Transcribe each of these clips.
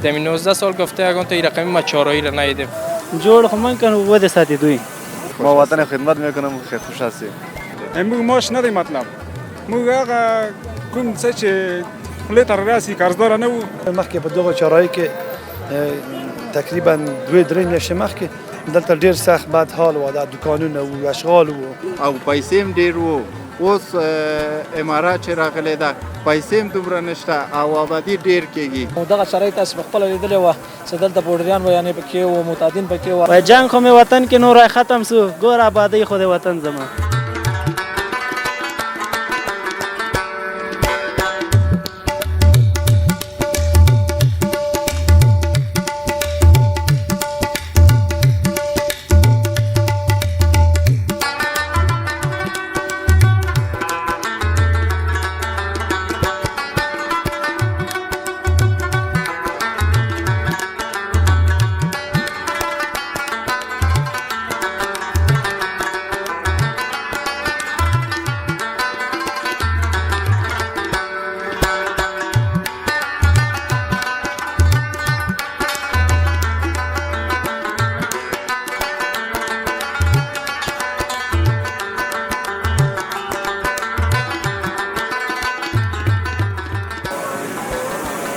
در 19 سال گفته اگه تو این رقمی ما چهارایی را ندیدیم. جوړ خو من کنه ود ساتي دوی ما وطن خدمت میکنم خیلی خوش هستیم. موږ ماش نه دی مطلب موږ هغه کوم څه چې خولې ته راسي قرضدار نه وو. مخکې په دغه چارایي کې تقریبا 2-3 میاشتې مخکې دلته ډېر سخت بد حال و د دوکانونه و اشغال و او پیسې هم ډېر وو. اوس امارات چې راغلی ده پیسې هم دومره نشته او آبادي ډېر کېږي. دغه شرایط تاسو په خپله لیدلی وه چې دلته بوډریان و یعنې پکې و معتادین پکې و. په جنګ خو مې وطن کې نور ختم سو ګور آبادۍ خو د وطن زما.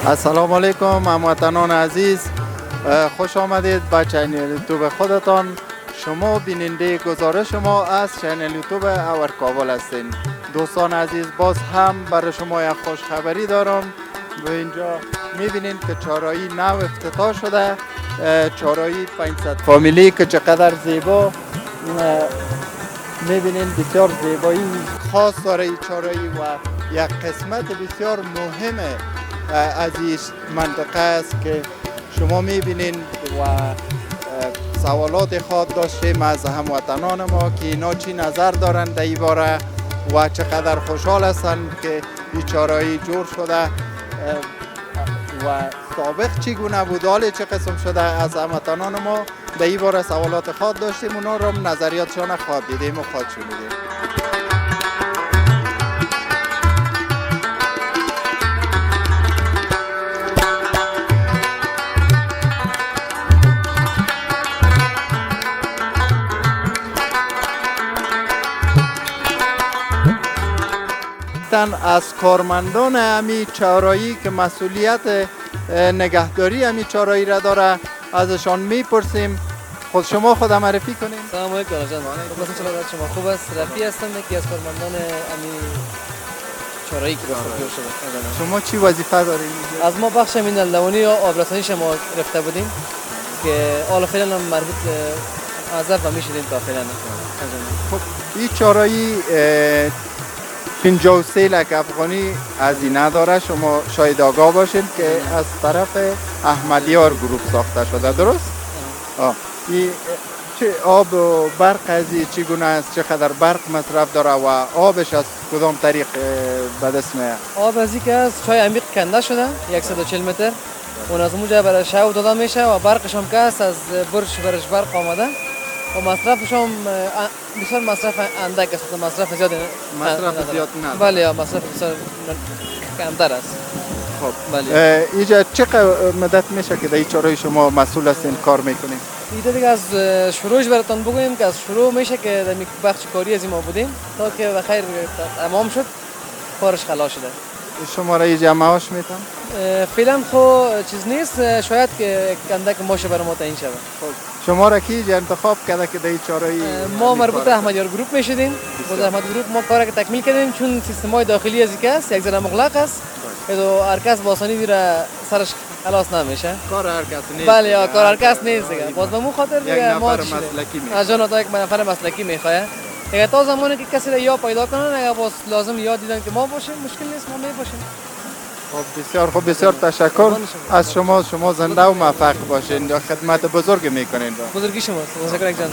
السلام علیکم هموطنان عزیز، خوش آمدید به چینل یوتیوب خودتان. شما بیننده گزارش ما از چینل یوتیوب اور کابل هستین. دوستان عزیز، باز هم برای شما یک خوش خبری دارم. و اینجا میبینید که چهارراهی نو افتتاح شده، چهارراهی 500 فامیلی که چقدر زیبا میبینید، بسیار زیبایی خاص داره این چهارراهی و یک قسمت بسیار مهمه از این منطقه است که شما میبینید و سوالات خواهد داشتیم از هموطنان ما که اینا چی نظر دارند در این باره و چقدر خوشحال هستند که این چهارراهی جور شده و سابق چگونه بود، حال چه قسم شده. از هموطنان ما در این باره سوالات خواهد داشتیم، اونا رو نظریاتشان خواهد دیدیم و خواهد شنیدیم. از کارمندان همی چهارراهی که مسئولیت نگهداری همی چهارراهی را داره ازشان میپرسیم. خود شما خود معرفی کنیم. سلام علیکم جان. شما خوب است؟ رفی هستم، یکی از کارمندان همی چهارراهی که بخور شده. شما چی وظیفه دارید؟ از ما بخش امین اللوانی یا آبرسانی شما رفته بودیم که حالا فعلا مربوط عذاب میشدیم تا فعلا. خب این چهارراهی 53 لک افغانی هزینه داره. شما شاید آگاه باشید که از طرف احمدیار گروپ ساخته شده، درست؟ این چه آب و برق از این چگونه است؟ چقدر برق مصرف داره و آبش از کدام طریق به دست میاد؟ آب از که از چای عمیق کنده شده 140 متر، اون از اونجا برای شو داده میشه و برقش هم که است از برش برق آمده و مصرفش هم بسیار مصرف اندک است، مصرف زیاد نه. بله، مصرف بسیار کمتر است. خب بله. اینجا چقدر مدت میشه که در این چهارراهی شما مسئول هستین کار میکنین؟ ایده دیگه از شروعش براتون بگویم که از شروع میشه که در بخش کاری از ما بودیم تا که بخیر تمام شد کارش خلاص شده. شما را اینجا معاش میتون؟ فعلا خو چیز نیست، شاید که کندک ماشه برای ما تعیین شود. شما را کی انتخاب کرده که در این چهارراهی؟ ما مربوط احمدیار گروپ میشدیم. با احمد گروپ ما کار تکمیل کردیم چون سیستمای داخلی از اینکه است یک ذره مغلق است که هر کس با آسانی دیره سرش خلاص نمیشه. کار هر کس نیست. بله، کار هر کس نیست دیگه. باز به مو خاطر دیگه ما مسلکی میخواد. از جان تا یک نفر مسلکی میخواد. اگه تا زمانی که کسی را یا پیدا کنن، اگه باز لازم یاد دیدن که ما باشیم، مشکل نیست، ما میباشیم. خب بسیار خوب، بسیار تشکر از شما. شما زنده و موفق باشین و خدمت بزرگ میکنین. بزرگی شما. تشکر یک جان.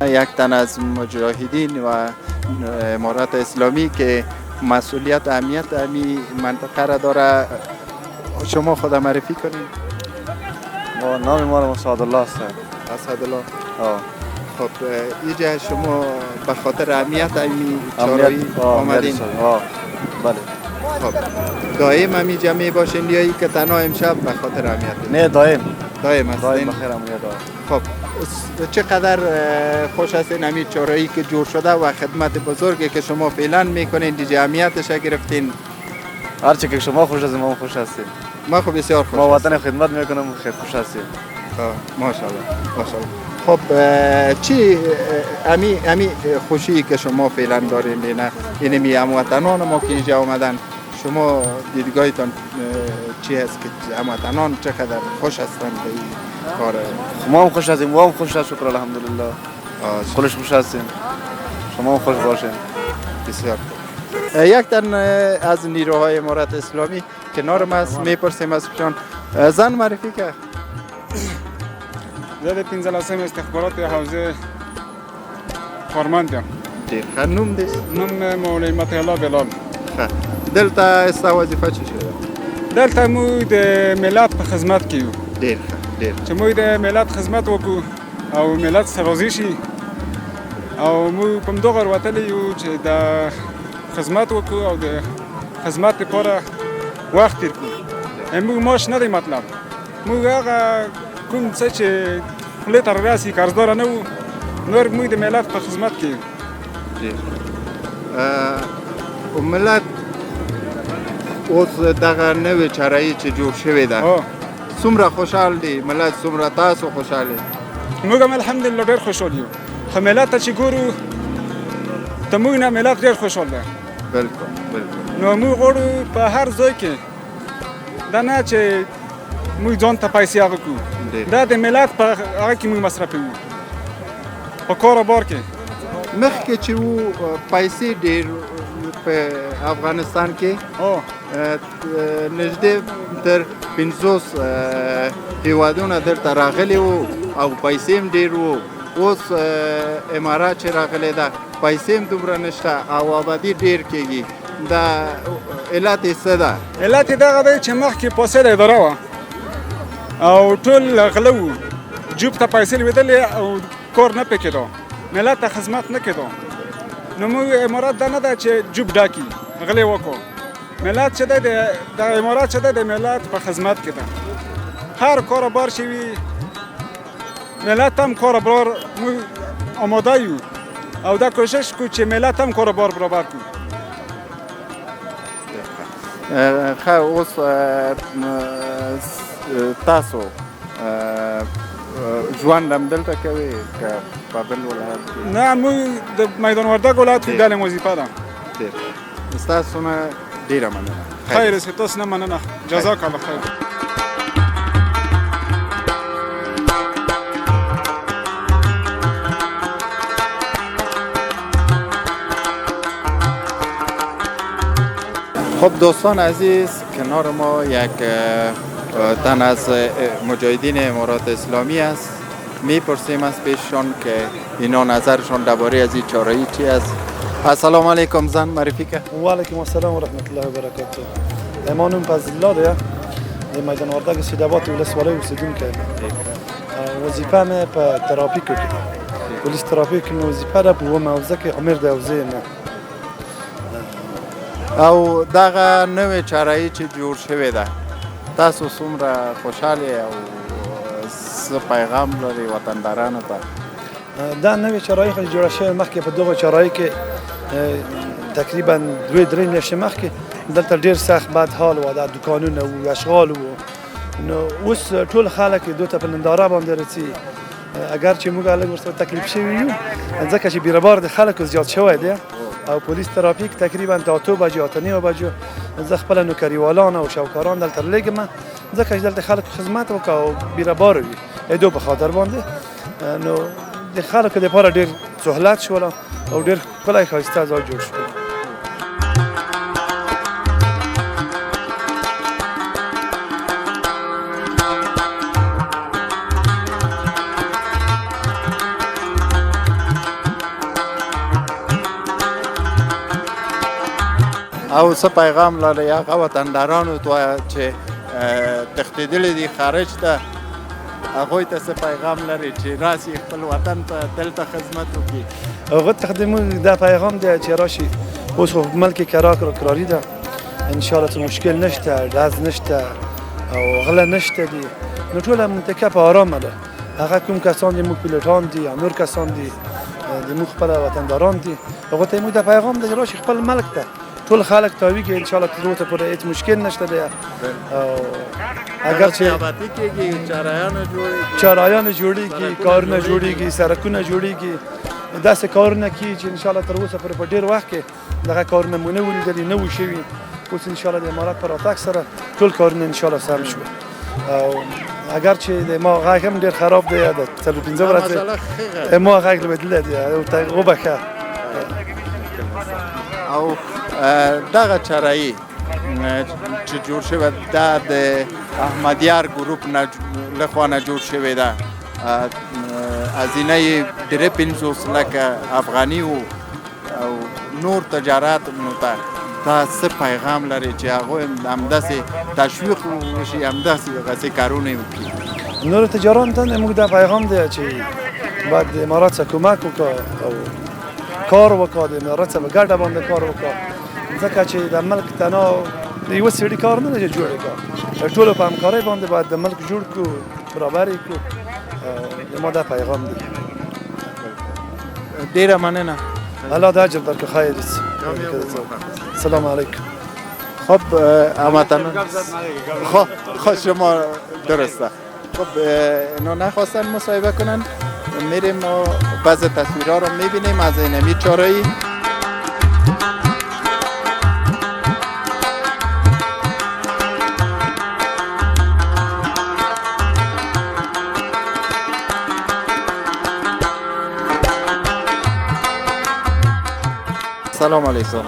یک تن از مجاهدین و امارات اسلامی که مسئولیت اهمیت امی منطقه را داره، شما خود معرفی کنید. نام ما اسعدالله است. اسعدالله، خب اینجا شما به خاطر امنیت این چهارراهی آمدین؟ بله. خب دائم همینجا می باشین یا که تنها امشب به خاطر امنیت؟ نه دائم دائم هستین؟ بخیر امنیت. خب چقدر خوش هستین همین چهارراهی که جور شده و خدمت بزرگی که شما فعلا میکنین دیگه امنیتش گرفتین؟ هرچی که شما خوش هستیم ما خوش هستیم. ما خب بسیار خوش ما وطن خدمت میکنم خیلی خوش هستیم. ماشاءالله ماشاءالله. خب چی امی خوشی که شما فعلا دارین نه این می هموطنان ما که اینجا آمدن شما دیدگاهتان چی هست که هموطنان چقدر خوش هستند به این کار؟ ما هم خوش هستیم ما هم خوش هستیم شکر الحمدلله. کلش خوش هستیم. شما هم خوش باشین. بسیار یک تن از نیروهای امارت اسلامی کنار ما است میپرسیم از شان زن معرفی که زه د 15 استخبارات حوزه کارمندم. دیر خانم دیست؟ نوم مولوی مطیع الله بلال. دلتا استا وظیفه چی شده؟ دلته مو د ملت په خدمت کې یو. ډېر چې موږ د ملت خدمت وکړو او ملت سره راضي شي او موږ په همدغه وتلي یو چې د خدمت وکړو او د خدمت لپاره وخت تېر کړو. موږ معاش نه دی مطلب، موږ هغه کوم څه چې خولې ته راسي قرضداره نه وو، نور موږ د ملت په خدمت کې یو. ملت اوس دغه نوې چارهیي چې جوړ شوې ده څومره خوشحال دي ملت، څومره تاسو خوشحال دي؟ موږ هم الحمدلله ډېر خوشحال یو، خو ملت ته چې ګورو د موږ نه ملت ډېر خوشحال دی. بالکل بالکل. نو موږ غواړو په هر ځای کې دا نه چې موږ ځان ته پیسې هغه کړو، دا د ملت په هغه کې موږ مصرفوو په کار و بار کې. مخکې چې وو پیسې ډېر په افغانستان کې نږدې تر 50 هیوادونه دلته راغلي وو او پیسې هم ډېر وو. اوس امارات چې راغلی ده پیسې هم دومره نشته او آبادي ډېر کېږي. دا علت یې څه ده؟ علت یې دغه دی چې مخکې فاسده اداره وه او ټول غله وو، جوب ته پیسې لوېدلې او کار نه پې کېده، ملت ته خدمت نه کېده. نو موږ امارات دا نه ده چې جوب ډاکي غلې وکړو، ملت چې دی د امارات چې دی د ملت په خدمت کې ده. هر کار بار چې وي ملت هم کار بار موږ آماده یو او دا کوشش کو چې ملت هم کار بار برابر کړو. خو اوس تاسو ژوند هم دلته کوئ که په بل ولایت کې؟ نه موږ د میدان وردګ ولایت کې ډېره وظیفه ده. ستاسو نه ډېره مننه. خیر اوسې، تاسو نه مننه. جزاک الله خیر. خب دوستان عزیز، کنار ما یک تن از مجاهدین امارات اسلامی است. میپرسیم از پیششان که اینا نظرشان درباره از این چاره‌ای چی است. السلام علیکم زن معرفی که. و علیکم السلام و رحمت الله و برکاته. ما نوم فضل‌الله ده میدان وردګ سیدابات ولسوالۍ اوسیدونکی وظیفه مې په ترافیکو کې ده، پولیس ترافیک مې وظیفه ده په اوومه حوزه کې امیر د حوزې نه. او دغه نوې چاره‌ای چې جوړ شوې ده تاسو څومره خوشحاله او څه پیغام لري وطندارانو ته؟ دا نوې چاره‌ای خو جوړه شوې مخکې په دغه چاره‌ای کې تقریبا 2-3 میاشتې مخکې دلته ډېر سخت بد حال و، د دوکانونه و اشغال و. نو اوس ټول خلک دوی ته په ننداره باندې رسي، اگر چې موږ لږ ورسره تکلیف شوي یو ځکه چې بیروبار د خلکو زیات شوی دی او پولیس ترافیک تقریبا تا 2 بجې اته نیمه بجو زه خپل نوکریوالان او شاوکاران دلته لګم ځکه چې دلته خلکو خدمت وکړو او بیروبار وي ایدو په خاطر باندې. نو د خلکو لپاره ډېر سهولت شول او ډېر ښکلی ښایسته ځای جوړ شو. او څه پیغام لري هغه وطندارانو ته چې تښتېدلي دي خارج ته هغوی ته څه پیغام لري چې راسي خپل وطن ته دلته خدمت وکړي؟ هغه تقدمو دا پیغام دی چې راشي اوس خو ملک کراری ده ان شاء الله مشکل نشته ډاز نشته او غله نشته دي نو ټول منطقه په آرامه ده هغه کوم کسان دي مو پیلوټان دي یا نور کسان دي د مو خپل وطنداران دي هغه ته مو دا پیغام دی راشي خپل ملک ته ټول خلک تاویږي ان شاء الله تر ته پورې هیڅ مشکل نشته دی او اگر چې آبادی کېږي چارایان جوړیږي کارونه جوړیږي سړکونه جوړیږي داسې کارونه کیږي چې ان شاء الله تر اوسه پورې په ډیر وخت کې دغه کارونه مو نه ولیدلي نه وو شوي اوس ان شاء الله د امارات په راتګ سره ټول کارونه ان شاء الله سم شو او اگر چې د ما غږ هم ډیر خراب دی د 15 ورځې ما غږ لویدل دی او ته وبخه او دغه چرایي چې جوړ شوی دا د احمدیار ګروپ نه لخوا نه جوړ شوی ده هزینه یې 5 لکه افغاني او نور تجارت نو ته دا څه پیغام لري چې هغوی همداسې تشویق وشي همداسې هغسې کارونه وکړي؟ نور تجاران ته موږ دا پیغام دی چې باید د امارات څخه کمک وکړو او کار وکړو د امارات څخه ګډه باندې کار وکړو ځکه چې د ملک تنها د یوه سړي کار نه دی جوړ کړو ټولو په همکارۍ باندې باید د ملک جوړ کړو برابر یې کړو ما دا پیغام دی. ډېره مننه. الله د اجر درکړي خیر سلام علیکم. خب هموطنان خب شما درسته. خب اینا نخواستن مصاحبه کنن میریم و بعض تصویرها رو میبینیم از اینمی چارایی. سلام علیکم.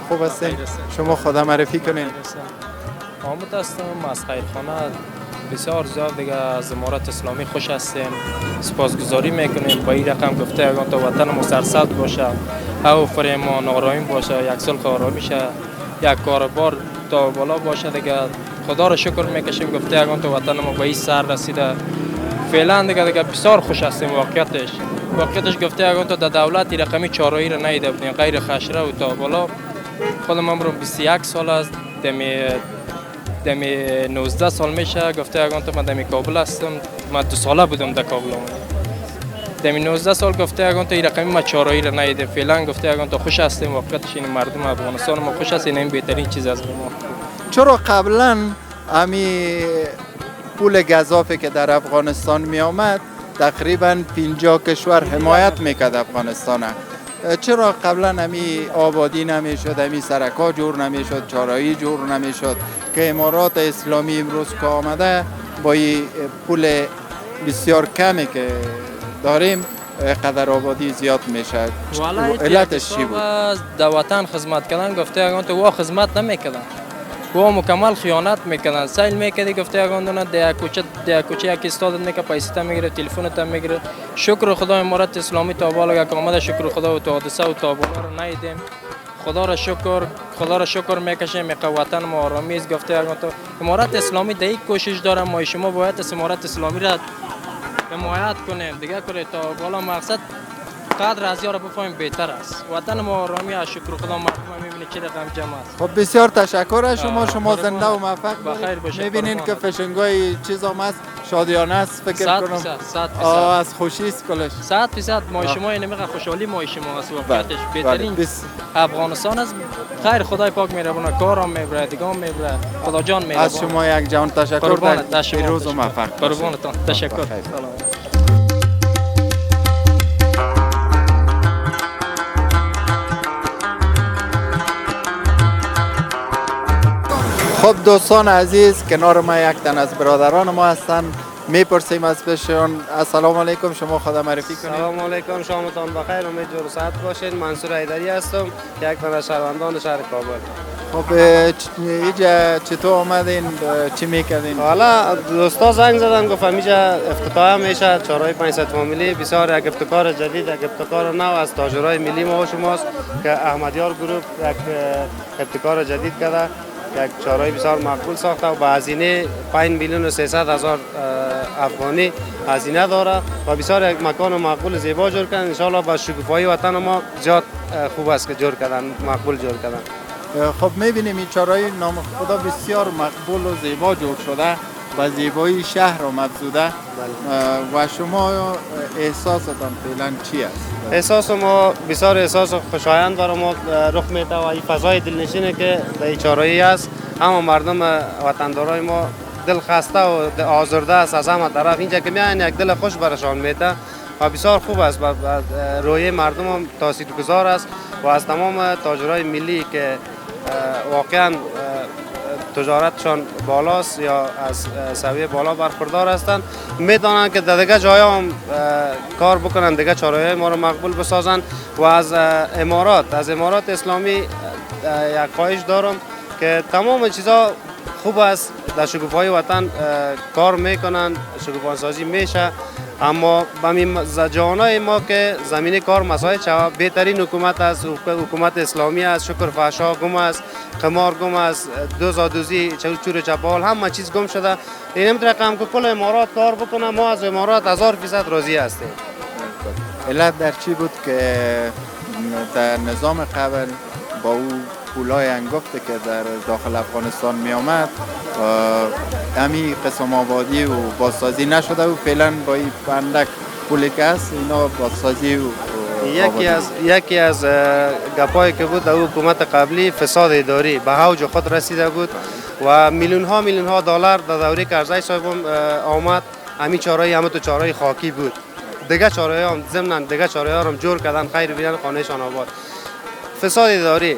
خوب هستین؟ شما خدا معرفی کنین. حامد هستم از خیرخانه. بسیار زیاد دیگه از امارت اسلامی خوش هستیم. سپاسگزاری میکنیم با این رقم گفته اگر تا وطن مسرسد باشه او فریمان آرامی باشه یک سال آرامی شه یک کاربار تا بالا باشه دیگه خدا را شکر میکشیم گفته اگر تا وطن ما به این سر رسیده فعلا دیگه بسیار خوش هستیم. واقعیتش گفته اگر تا دولت رقمی چارایی را ندیده بودیم غیر خشره و تا بالا خودم عمرم 21 سال است دمی 19 سال میشه گفته اگر تا من دمی کابل هستم من 2 ساله بودم در کابل دمی 19 سال گفته اگر تا رقمی ما چارایی را ندیده فعلا گفته اگر تا خوش هستیم. واقعیتش این مردم افغانستان ما خوش هستیم. این بهترین چیز از ما. چرا قبلا امی پول گزافی که در افغانستان می آمد تقریبا 50 کشور حمایت میکرد افغانستان. چرا قبلا همی آبادی نمیشد، همی سرکا جور نمیشد، چارایی جور نمیشد که امارات اسلامی امروز که آمده با این پول بسیار کمی که داریم قدر آبادی زیاد میشه؟ علتش چی بود؟ در وطن خدمت کردن گفته اگر تو وا خدمت نمیکردن و مکمل خیانت میکنن. سیل میکردی گفته اگه در کوچه یکی استاد میکنه پیسه تا میگیره تلفن تا میگیره. شکر خدا امارت اسلامی تا بالا که آمده شکر خدا و تا حادثه و تا بالا رو ندیدیم. خدا را شکر میکشیم که وطن ما آرامی است. گفته اگه تو امارت اسلامی در یک کوشش داره ما شما باید از امارت اسلامی را حمایت کنیم دیگه کنه تا بالا مقصد قدر از یارو بفهمیم بهتر است. وطن ما آرامی است. شکر خدا مردم میبینید چه رقم جمع است. خب بسیار تشکر از شما زنده و موفق بخیر باشید. میبینین که فشنگای چیز هم است شادیانه است فکر کنم 100% از خوشی است کلش 100% ما شما اینم خوشحالی ما شما است. واقعیتش بهترین افغانستان است. خیر خدای پاک مهربان کارم میبره دیگه میبره خدا جان میبره. از شما یک جان تشکر در روز و موفق قربانتان تشکر. خب دوستان عزیز کنار ما یک تن از برادران ما هستن میپرسیم از پیششون. السلام علیکم. شما خدا معرفی کنید. سلام علیکم. شامتان بخیر. امید جور و صحت باشین. منصور حیدری هستم یک تن از شهروندان شهر کابل. خب اینجا چطور آمدین؟ چی میکردین؟ حالا دوستا زنگ زدن گفت اینجا افتتاح میشه چهارراه 500 فامیلی. بسیار یک ابتکار جدید، یک ابتکار نو از تاجرای ملی ما و شماست که احمدیار گروپ یک ابتکار جدید کرده یک چهارراه بسیار مقبول ساخته و به هزینه 5 میلیون و 300 هزار افغانی هزینه داره و بسیار یک مکان مقبول زیبا جور کردن. ان شاء الله با شکوفایی وطن ما زیاد خوب است که جور کردن، مقبول جور کردن. خب میبینیم این چهارراه نام خدا بسیار مقبول و زیبا جور شده و زیبایی شهر را افزوده و شما احساستان فعلا چی است؟ احساس ما بسیار احساس خوشایند برای ما رخ میده و این فضای دلنشینه که در این چهارراهی است. همه مردم وطندارای ما دل خسته و آزرده است از همه طرف. اینجا که میان یک دل خوش برشان میده و بسیار خوب است و رویه مردم هم تاثیرگذار است و از تمام تاجرای ملی که واقعا تجارتشان بالاست یا از سویه بالا برخوردار هستند میدانند که در دیگه جایا هم کار بکنن، دیگه چهارراهی ما رو مقبول بسازن و از امارات اسلامی یک خواهش دارم که تمام چیزا خوب است، در شکوفایی وطن کار میکنن، شکوفانسازی میشه، اما به جوانای ما که زمینه کار مساعد شود بهترین حکومت است، حکومت اسلامی است. شکر فحشا گم است، قمار گم است، دوزی چور چپال همه چیز گم شده. این نمیتونه که کل امارات کار بکنه. ما از امارات 1000% راضی هستیم. علت در چی بود که در نظام قبل با او پولای انگفته که در داخل افغانستان می آمد همی قسم آبادی و بازسازی نشده و فعلا با این اندک پولی که هست اینا بازسازی و یکی از گپایی که بود در حکومت قبلی فساد اداری به اوج خود رسیده بود و میلیون ها دلار در دوره کرزی صاحب آمد. همین چهارراهی همه تو چهارراهی خاکی بود. دیگه چهارراهی هم ضمن دیگه چهارراهی هم جور کردن خیر بیان خانهشان آباد. فساد اداری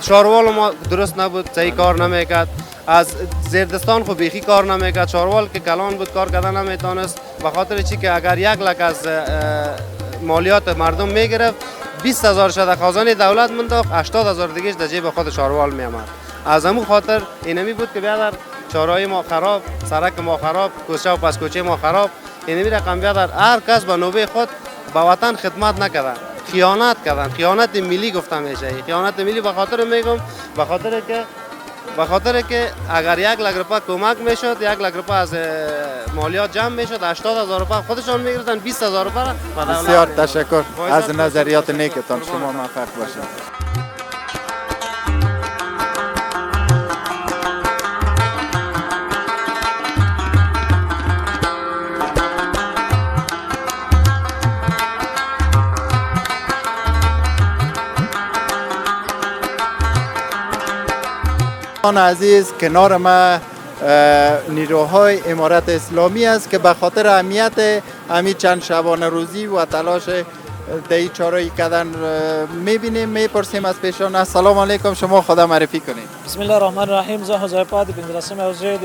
چهاروال ما درست نبود، صحیح کار نمیکرد. از زیردستان خو بیخی کار نمیکرد. چهاروال که کلان بود کار کردن نمیتونست به خاطر چی که اگر 1 لک از مالیات مردم میگرفت 20,000 شده خزانه دولت منداخت، 80,000 دیگهش در جیب خود چهاروال میامد. از همون خاطر اینمی بود که بیادر چهارراهی ما خراب، سرک ما خراب، کوچه و پس کوچه ما خراب. اینمی رقم بیادر هر کس به نوبه خود به وطن خدمت نکردن، خیانت کردن. خیانت ملی گفته میشه. خیانت ملی به خاطر میگم به خاطر که اگر 1 لک روپیه کمک میشد، 1 لک روپیه از مالیات جمع میشد، 80,000 روپیه خودشان میگرفتن، 20,000 روپیه. بسیار تشکر از نظریات نیکتان. شما موفق باشید. عزیز کنار ما نیروهای امارت اسلامی است که به خاطر اهمیت همین چند شبانه روزی و تلاش در این چهارراهی کردن میبینیم. میپرسیم از پیشان. السلام علیکم، شما خدا معرفی کنید. بسم الله الرحمن الرحیم. زه حذیفه د 15 حوزې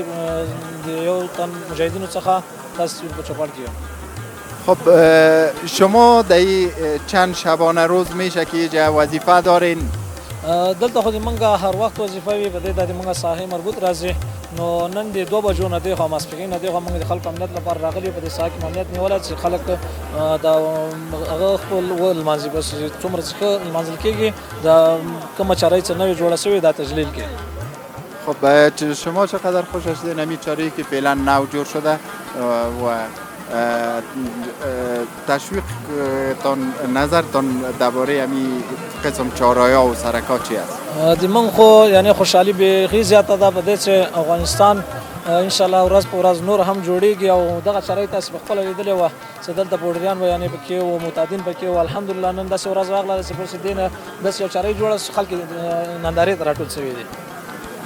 د یو تن مجاهدینو څخه تاسو په چوپړ کې یم. خب شما در این چند شبانه روز میشه که اینجا وظیفه دارین؟ دلته خو موږ هر وخت وظیفه وي په دې د موږ ساحه مربوط راځي. نو نن د 2 بجو نه دی خو ماسپښین نه دی خو موږ د خلکو امنیت لپاره راغلي په دې ساحه کې امنیت نیولای چې خلک د هغه خپل ولمانځي. بس څومره څخه منځل کېږي د کومه چارې چې نوې جوړه شوې دا تجلیل کې. خب شما چقدر خوش هستید همین چاره‌ای که فعلا نو جور شده و تشویق تان نظرتان درباره همین قسم چهارراهی‌ها و سرک‌ها چی است؟ د من خو یعنی خوشحالي به خي زیاته ده په دې چې افغانستان ان شاء الله ورځ په ورځ نور هم جوړیږي او دغه چارې تاسو په خپل لیدلې و چې دلته بورډریان و یعنی پکې او متعدین پکې او الحمدلله نن داسې ورځ راغله چې په دې نه داسې یو چارې جوړه خلک نندارې ته راټول شوي دي.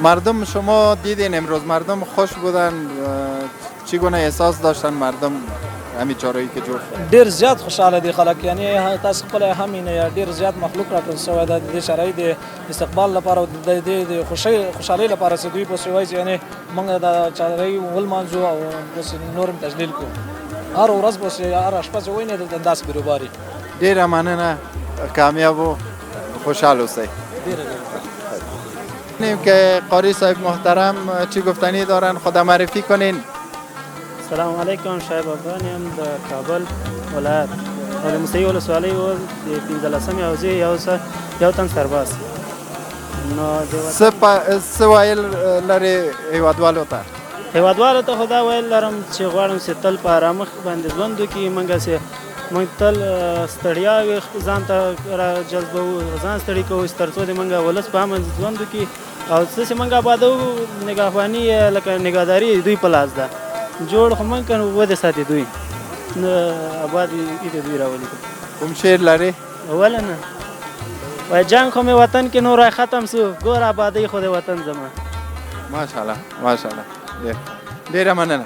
مردم شما دیدین امروز مردم خوش بودن، چگونه احساس داشتن مردم همین چهارراهی که جوړ شد؟ ډیر زیات خوشاله دي خلک، یعنی تاسو خپل همینه ډیر زیات مخلوق راټول شوی د دې چارې د استقبال لپاره د دې خوشحالۍ لپاره چې دوی په سوي یعنی موږ د چارې ولمانځو او نور تجلیل کوو. هر ورځ به هر شپه چې ویني د انداز بیروباري. ډیره مننه، کامیاب و خوشحال اوسئ. نیم که قاری صاحب محترم چی گفتنی دارن، خدا معرفی کنین. السلام علیکم، شعیب افغانی ام د کابل ولایت او د موسهي ولسوالۍ د 15مې حوزې یو تن سرباز. څه ویل لري هیوادوالو ته؟ هیوادوالو ته خو دا ویل لرم چې غواړم چې تل په آرامښت باندې ژوند وکړي، موږ تل ستړیا ځان ته را جذبوو، ځان ستړي کوو تر څو د موږ ولس په امن ژوند وکړي او څه چې موږ آبادوو نګهباني لکه نگهداري دوی په لاس ده، جوړ خو موږ که ودې ساتي دوی نو آباد یې د دوی راولي. کوم شعر لري؟ اوله نه وای جنگ خو مې وطن کې نور ختم سو، ګور آبادۍ خو د وطن زما. ماشاءالله ماشاءالله، ډېره مننه.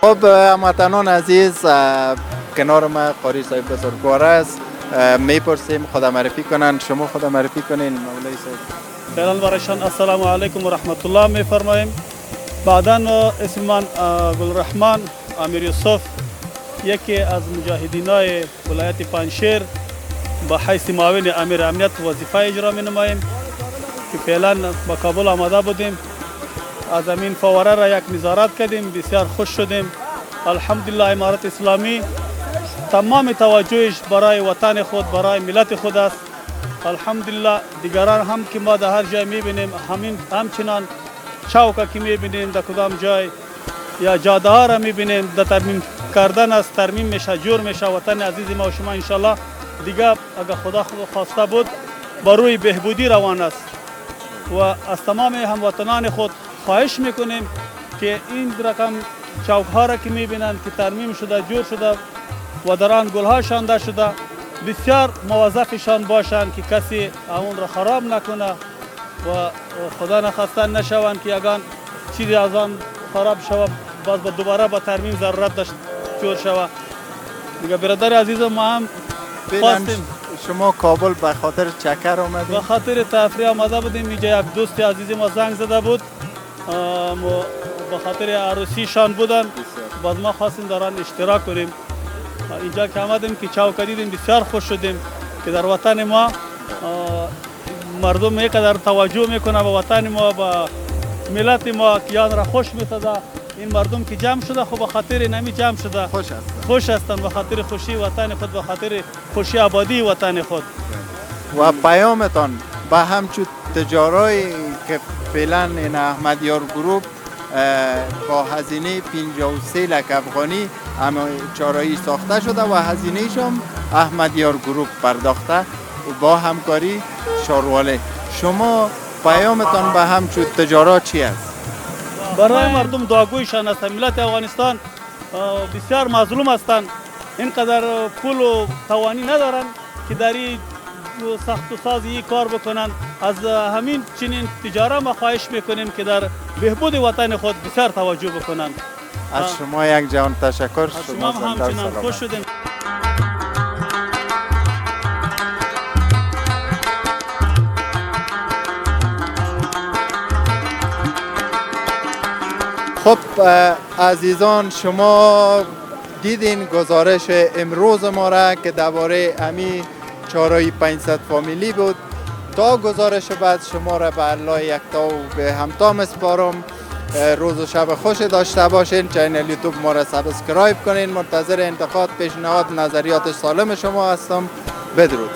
خب هموطنان عزیز، کنار ما قاری صاحب بزرگوار است. میپرسیم خدا معرفی کنن. شما خدا معرفی کنین مولای صاحب. فعلا برایشان السلام علیکم و رحمت الله میفرماییم. بعدا اسم من گلرحمان امیر یوسف، یکی از مجاهدینای ولایت پنجشیر، به حیث معاون امیر امنیت وظیفه اجرا می نماییم که فعلا به کابل آمده بودیم. از امین فواره را یک نظارت کردیم، بسیار خوش شدیم. الحمدلله امارت اسلامی تمام توجهش برای وطن خود، برای ملت خود است. الحمدلله دیگران هم که ما در هر جای میبینیم همچنان چوکا که میبینیم در کدام جای یا جاده ها را میبینیم در ترمیم کردن است، ترمیم میشه، جور میشه. وطن عزیز ما و شما انشالله دیگه اگر خدا خواسته بود بر روی بهبودی روان است و از تمام هموطنان خود خواهش میکنیم که این رقم چوک ها را که میبینند که ترمیم شده، جور شده و در آن گل ها شانده شده، بسیار مواظفشان باشند که کسی اون را خراب نکنه و خدا نخواسته نشوند که اگر چیزی از آن خراب شود باز دوباره با ترمیم ضرورت داشت جور شود. دیگه برادر عزیز ما هم خواستیم. شما کابل به خاطر چکر آمدید؟ به خاطر تفریح آمده بودیم. اینجا یک دوست عزیز ما زنگ زده بود، به خاطر عروسیشان بودن، باز ما خواستیم در آن اشتراک کنیم. اینجا که آمدیم که چوکا دیدیم بسیار خوش شدیم که در وطن ما مردم اینقدر توجه میکنه به وطن ما، به ملت ما که آن را خوش میسازه. این مردم که جمع شده خب به خاطر نمی جمع شده خوش هستند، به خاطر خوشی وطن خود، به خاطر خوشی آبادی وطن خود. و پیامتان به همچون تجارایی که فعلا این احمدیار گروپ با هزینه 53 لک افغانی اما چارایی ساخته شده و هزینه‌اش هم احمدیار گروپ پرداخته با همکاری شارواله. شما پیامتان به همچون تجارات چی است؟ برای مردم دعاگویشان است. ملت افغانستان بسیار مظلوم هستند، اینقدر پول و توانی ندارند که در این سخت و سازی کار بکنند. از همین چنین تجارت ما خواهش میکنیم که در بهبود وطن خود بسیار توجه بکنند. از شما یک جهان تشکر. شما همچنان خوش شدیم. خب عزیزان، شما دیدین گزارش امروز ما را که درباره امی چارایی 500 فامیلی بود. تا گزارش بعد شما را به الله یکتا و به همتا مسپارم. روز و شب خوش داشته باشین. چینل یوتیوب ما را سابسکرایب کنین. منتظر انتقاد، پیشنهاد، نظریات سالم شما هستم. بدرود.